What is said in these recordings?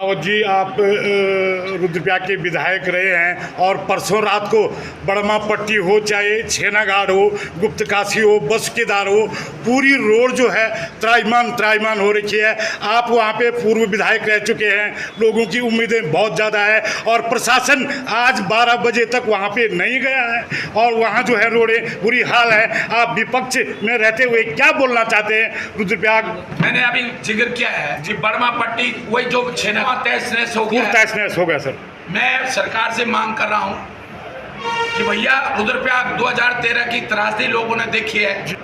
रावत जी, आप रुद्रप्रयाग के विधायक रहे हैं और परसों रात को बड़मा पट्टी हो, चाहे छेनागाड़ हो, गुप्तकाशी हो, बस केदार हो, पूरी रोड जो है त्राईमान हो रखी है। आप वहां पे पूर्व विधायक रह चुके हैं, लोगों की उम्मीदें बहुत ज़्यादा है और प्रशासन आज 12 बजे तक वहां पे नहीं गया है और वहां जो है रोडें बुरी हाल है। आप विपक्ष में रहते हुए क्या बोलना चाहते हैं रुद्रप्रयाग? मैंने अभी जिक्र किया है जी, बड़मा पट्टी वही जो छेना तहस-नहस हो गया, तहस-नहस हो गया सर। मैं सरकार से मांग कर रहा हूं कि भैया रुद्रप्रयाग 2013 की त्रासदी लोगों ने देखी है,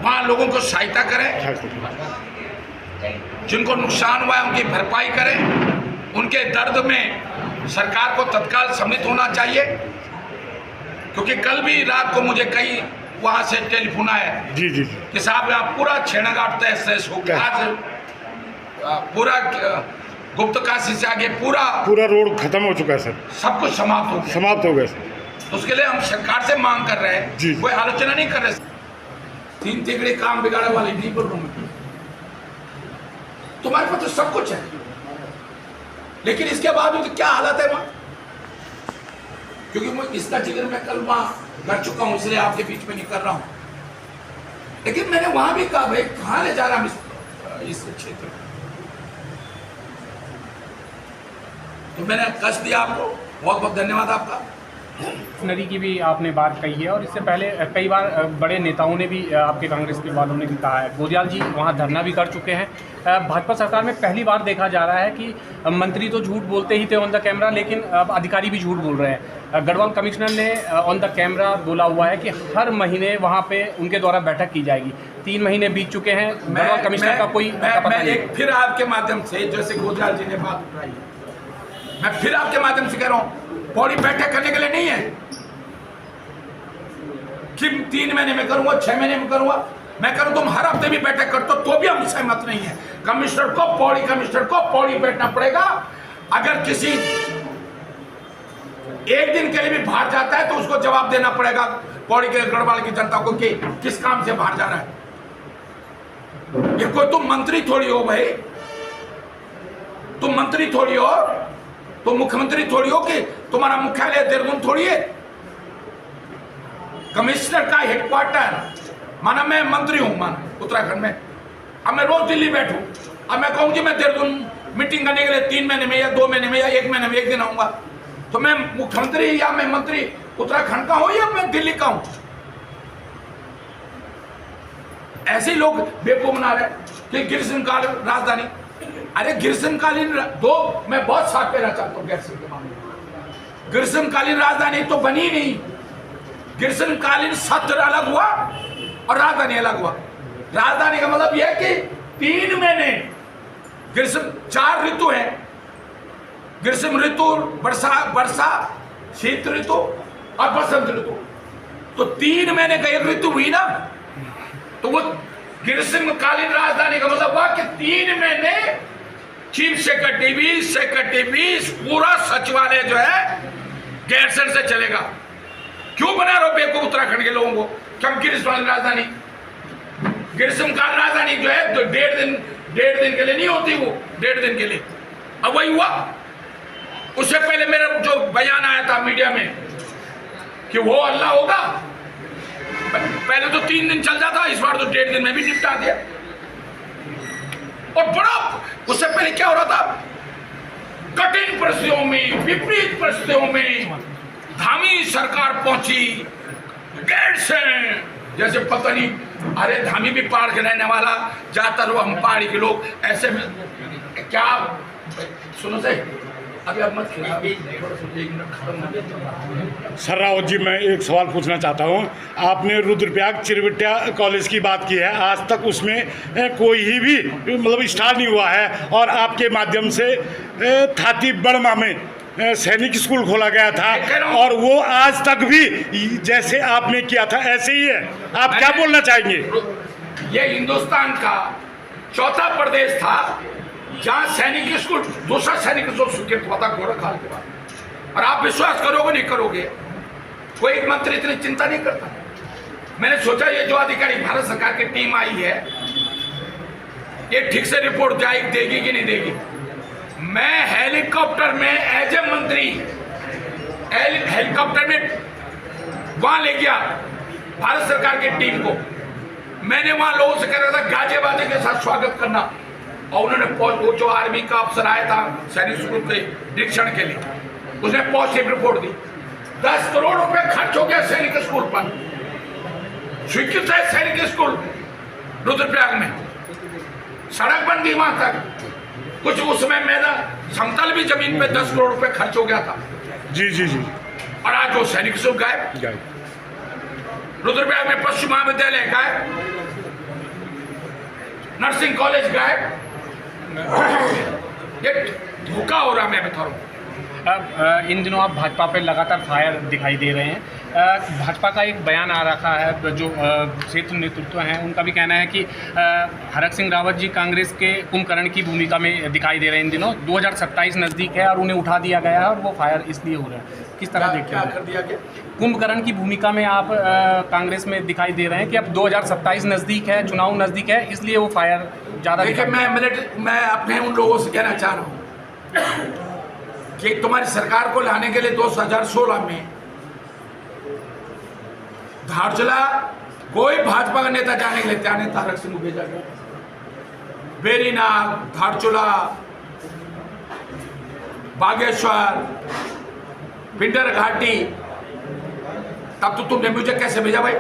वहां लोगों को सहायता करें, जिनको नुकसान हुआ है उनकी भरपाई करें। उनके दर्द में सरकार को तत्काल सम्मिलित होना चाहिए, क्योंकि कल भी रात को मुझे कई वहां से टेलीफोन आया जी कि साहब यहाँ पूरा छेनाघाट तहस-नहस हो गया, आज पूरा गुप्तकाशी से आगे पूरा रोड खत्म हो चुका है सर, सब कुछ समाप्त हो गया सर। तो उसके लिए हम सरकार से मांग कर रहे हैं, कोई आलोचना नहीं कर रहे। 3 तिगड़े काम बिगाड़ने वाले नहीं बोल रहा हूं, तुम्हारे पास तो सब कुछ है, लेकिन इसके बावजूद क्या हालत है वहां? क्योंकि मैं इसका जिक्र मैं कल वहां कर चुका हूं, इसलिए आपके बीच में नहीं कर रहा हूं। लेकिन मैंने वहां भी कहा भाई कहां ले जा रहा हूं इस क्षेत्र में, तो मैंने कष्ट दिया आपको। बहुत बहुत धन्यवाद आपका। नदी की भी आपने बात कही है और इससे पहले कई बार बड़े नेताओं ने भी आपके कांग्रेस के वालों ने भी कहा है। गोदियाल जी वहाँ धरना भी कर चुके हैं। भाजपा सरकार में पहली बार देखा जा रहा है कि मंत्री तो झूठ बोलते ही थे ऑन द कैमरा, लेकिन अब अधिकारी भी झूठ बोल रहे हैं। गढ़वाल कमिश्नर ने ऑन द कैमरा बोला हुआ है कि हर महीने वहाँ पे उनके द्वारा बैठक की जाएगी। 3 महीने बीत चुके हैं, गढ़वाल कमिश्नर का कोई पता नहीं। फिर आपके माध्यम से, जैसे गोदियाल जी ने बात उठाई, मैं फिर आपके माध्यम से कह रहा हूं, पौड़ी बैठक करने के लिए नहीं है कि 3 महीने में करूंगा, 6 महीने में करूंगा। मैं करूं तुम हर हफ्ते भी बैठक करते हो तो भी हम सहमत नहीं है। कमिश्नर को पौड़ी बैठना पड़ेगा। अगर किसी एक दिन के लिए भी बाहर जाता है तो उसको जवाब देना पड़ेगा पौड़ी के गढ़वाल की जनता को कि किस काम से बाहर जा रहा है। ये कोई तुम मंत्री थोड़ी हो भाई, तुम मंत्री थोड़ी हो, तो मुख्यमंत्री थोड़ी हो कि तुम्हारा मुख्यालय देहरादून थोड़ी है। कमिश्नर का हेडक्वार्टर माना मैं मंत्री हूं, माना उत्तराखंड में, अब मैं रोज दिल्ली बैठूं, अब मैं कहूं कि मैं देहरादून मीटिंग करने के लिए 3 महीने में या 2 महीने में या 1 महीने में 1 दिन आऊंगा, तो मैं मुख्यमंत्री या मैं मंत्री उत्तराखंड का हूं या मैं दिल्ली का हूं? ऐसे लोग बेवकूफ बना रहे कि ग्रीष्मकाल राजधानी। अरे ग्रीष्मकालीन मैं बहुत साफ कहना चाहता हूं गैरसैंण के मामले में, ग्रीष्मकालीन राजधानी तो बनी नहीं। ग्रीष्मकालीन सत्र अलग हुआ और राजधानी अलग हुआ। राजधानी का मतलब यह है कि 3 महीने ग्रीष्म, 4 ऋतु है, ग्रीष्म ऋतु, वर्षा, शीत ऋतु और बसंत ऋतु, तो 3 महीने का एक ऋतु हुई ना, तो वो ग्रीष्मकालीन राजधानी का मतलब हुआ कि 3 महीने चीफ सेक्रेटरी पूरा सचिवालय जो है गैरसैंण से चलेगा। क्यों बना रहे हो बेवकूफ उत्तराखंड के लोगों को? कम ग्रीष्मकालीन राजधानी, ग्रीष्मकालीन राजधानी जो है तो 1.5 दिन के लिए नहीं होती, वो 1.5 दिन के लिए। अब वही हुआ। उससे पहले मेरा जो बयान आया था मीडिया में कि वो अल्लाह होगा, पहले तो 3 दिन चल जाता, इस बार तो 1.5 दिन में भी निपटा दिया। और बड़ा उससे पहले क्या हो रहा था, कठिन परिस्थितियों में, विपरीत परिस्थितियों में धामी सरकार पहुंची गैरसैंण, जैसे पता नहीं, अरे धामी भी पहाड़ के रहने वाला, ज्यादातर वो हम पहाड़ी के लोग, ऐसे में क्या सुनो सही, अभी अब मत सर। रावत जी, मैं एक सवाल पूछना चाहता हूँ। आपने रुद्रप्रयाग चिरविटिया कॉलेज की बात की है, आज तक उसमें कोई ही भी मतलब स्टार्ट नहीं हुआ है और आपके माध्यम से थाती बड़मा में सैनिक स्कूल खोला गया था और वो आज तक भी जैसे आपने किया था ऐसे ही है। आप क्या बोलना चाहेंगे? ये हिंदुस्तान का चौथा प्रदेश था जहां सैनिक स्कूल, दूसरा सैनिक स्कूल स्वीकृत हुआ था गोरखकाल के बाद। और आप विश्वास करोगे नहीं करोगे, कोई मंत्री इतनी चिंता नहीं करता। मैंने सोचा ये जो अधिकारी भारत सरकार की टीम आई है, ये ठीक से रिपोर्ट देगी कि नहीं देगी। मैं हेलीकॉप्टर में एज ए मंत्री हेलीकॉप्टर में वहां ले गया भारत सरकार की टीम को। मैंने वहां लोगों से कह रहा था गाजे बाजे के साथ स्वागत करना, और उन्होंने वो जो आर्मी का अफसर आया था सैनिक स्कूल के निरीक्षण के लिए, उसने पॉजिटिव रिपोर्ट दी। 10 करोड़ रुपए खर्च हो गया सैनिक स्कूल पर। स्वीकृत है सैनिक स्कूल रुद्रप्रयाग में, सड़क बन गई वहां तक, कुछ उसमें मैदान समतल भी जमीन पे 10 करोड़ रुपए खर्च हो गया था। जी जी जी। और आज वो सैनिक स्कूल गायब, रुद्रप्रयाग में पश्चिम महाविद्यालय गायब, नर्सिंग कॉलेज गायब। ये धोखा हो रहा, मैं बता रहा हूं। अब इन दिनों आप भाजपा पर लगातार फायर दिखाई दे रहे हैं। भाजपा का एक बयान आ रखा है, जो क्षेत्र नेतृत्व हैं उनका भी कहना है कि हरक सिंह रावत जी कांग्रेस के कुंभकर्ण की भूमिका में दिखाई दे रहे हैं इन दिनों। 2027 नज़दीक है और उन्हें उठा दिया गया है और वो फायर इसलिए हो रहा है। किस तरह देखते हैं? क्या कर दिया गया? कुंभकर्ण की भूमिका में आप कांग्रेस में दिखाई दे रहे हैं कि अब 2027 नज़दीक है, चुनाव नज़दीक है, इसलिए वो फायर ज़्यादा। देखिए, मैं अपने उन लोगों से कहना चाह रहा हूँ कि तुम्हारी सरकार को लाने के लिए 2016 में धारचूला कोई भाजपा का नेता जाने के लिए तैयार नहीं था, हरक सिंह को भेजा गया। बेरीनाग, धारचूला, बागेश्वर, पिंडर घाटी, तब तो तुमने मुझे कैसे भेजा भाई?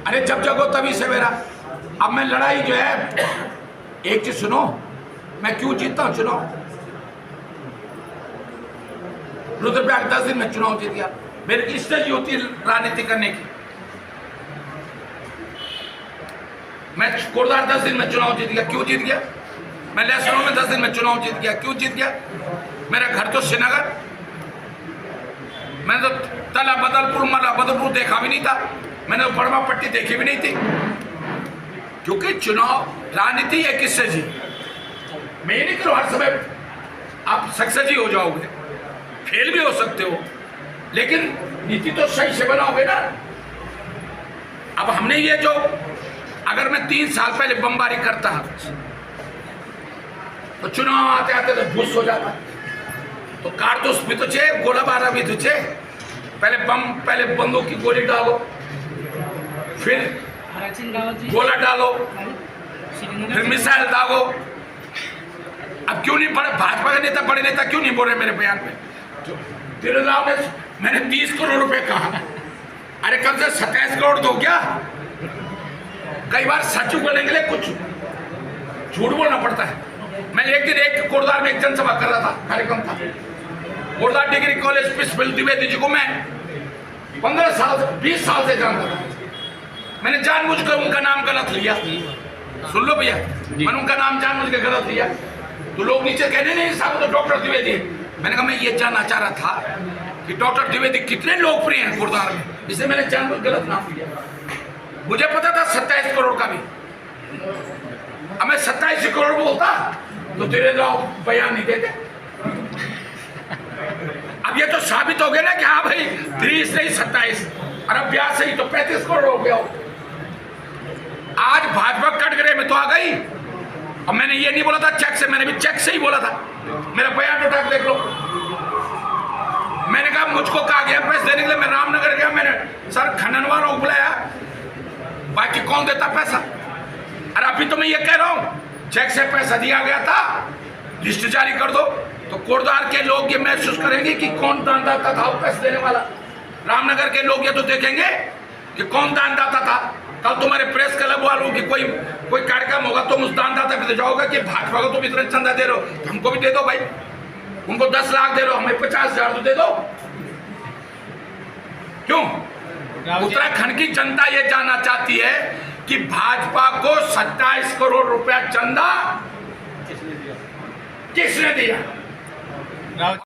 अरे जब जगो तभी से मेरा। अब मैं लड़ाई जो है, एक चीज सुनो, मैं क्यों जीतता हूं चुनाव? रुद्रप्रयाग 10 दिन में चुनाव जीत गया। मेरी स्ट्रेटजी होती है राजनीति करने की। मैं कोरदार 10 दिन में चुनाव जीत गया, क्यों जीत गया? मैं लहसनों में 10 दिन में चुनाव जीत गया, क्यों जीत गया? मेरा घर तो श्रीनगर, मैंने तो तला बदलपुर मला बदलपुर देखा भी नहीं था, मैंने तो बड़मा पट्टी देखी भी नहीं थी। क्योंकि चुनाव राजनीति है किससे जी। मैं ये नहीं करूँ हर समय आप सक्सेस ही हो जाओगे, फेल भी हो सकते हो, लेकिन नीति तो सही से बनाओगे ना। अब हमने ये जो, अगर मैं 3 साल पहले बमबारी करता तो चुनाव आते आते तो घुस हो जाता। तो कारतूस भी तो चाहिए, गोला बारा भी तो चाहिए। पहले बंदूक की गोली डालो, फिर गोला डालो, फिर मिसाइल दागो। अब क्यों नहीं पढ़े भाजपा के नेता, बड़े नेता क्यों नहीं बोल रहे मेरे बयान पे? तिरुनाव में मैंने 30 करोड़ रुपए कहा, अरे कम से 27 करोड़ दो क्या? कई बार सच बोलने के लिए कुछ झूठ बोलना पड़ता है। मैं एक दिन एक कोरदार में एक जनसभा कर रहा था, कार्यक्रम था। कोरदार degree college principal Dwivedi ji को मैं 15 साल से 20 साल से जानता था। मैंने जानबूझकर उनका नाम गलत लिया, सुन लो भैया, मैंने उनका नाम जानबूझ के गलत लिया। तो लोग नीचे कहने नहीं साहब तो डॉक्टर द्विवेदी। मैंने कहा मैं ये जानना चाह रहा था कि डॉक्टर द्विवेदी कितने लोकप्रिय हैं कोरदार में, इसलिए मैंने जानबूझ गलत नाम लिया। मुझे पता था 27 करोड़ का भी। अब मैं 27 करोड़ बोलता तो तेरे राव बयान नहीं देते। अब ये तो साबित हो गया ना कि हाँ भाई 30 नहीं 27 और अब 82 तो 35 करोड़ हो गया। आज भाजपा कटघरे में तो आ गई। अब मैंने ये नहीं बोला था चेक से, मैंने भी चेक से ही बोला था। मेरा बयान उठा के देख लो। मैंने कहा मुझको कहा गया पैसे देने के लिए, मैं रामनगर गया, मैंने सर खनन वालों को बुलाया, बाकी कौन देता पैसा? अरे अभी तो मैं ये कह रहा हूं चेक से पैसा दिया गया था, लिस्ट जारी कर दो तो कोरदार के लोग ये महसूस करेंगे कि कौन दानदाता था पैसे देने वाला। रामनगर के लोग ये तो देखेंगे कि कौन दानदाता था। कल तुम्हारे प्रेस क्लब वालों की कोई कार्यक्रम होगा, तुम उस दानदाता पे जाओगे कि भाजपा को तुम इतना चंदा दे रहे हो, हमको भी दे दो भाई। उनको 10 लाख दे रहे हो, हमें 50,000 तो दे दो। क्यों? उत्तराखंड की जनता ये जानना चाहती है कि भाजपा को 27 करोड़ रुपया चंदा किसने दिया?